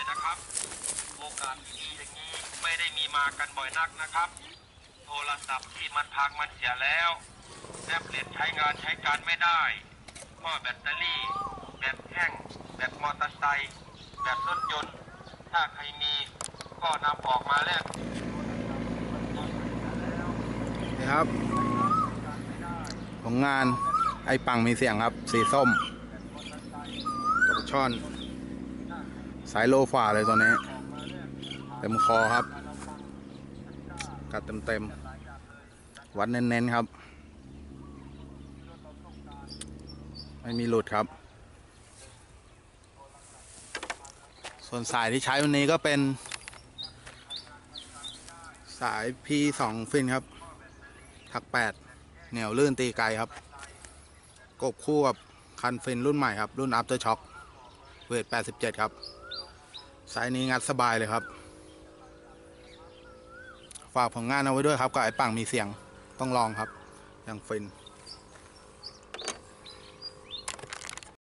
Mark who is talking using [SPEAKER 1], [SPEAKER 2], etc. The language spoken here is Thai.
[SPEAKER 1] นะครับโอกาสดีอย่างนี้ไม่ได้มีมากันบ่อยนักนะครับโทรศัพท์ที่มันพังมันเสียแล้วแท็บเล็ตใช้งานใช้การไม่ได้หม้อแบตเตอรี่แบตแห้งแบตมอเตอร์ไซค์แบตรถยนต์ถ้าใครมีก็นำออกมาแลก
[SPEAKER 2] นี่ครับของงานไอปังมีเสียงครับสีส้มกระช่อนสายโลฝ่าเลยตัวนี้เต็มคอครับกัดเต็มวัดเน้นๆครับไม่มีหลุดครับส่วนสายที่ใช้วันนี้ก็เป็นสาย P2 ฟินครับถัก8เหนียวลื่นตีไกลครับกบคู่กับคันฟินรุ่นใหม่ครับรุ่น After Shock เวท87ครับสายนี้งัดสบายเลยครับฝากผลงานเอาไว้ด้วยครับกับไอ้ปังมีเสียงต้องลองครับอย่างฟิน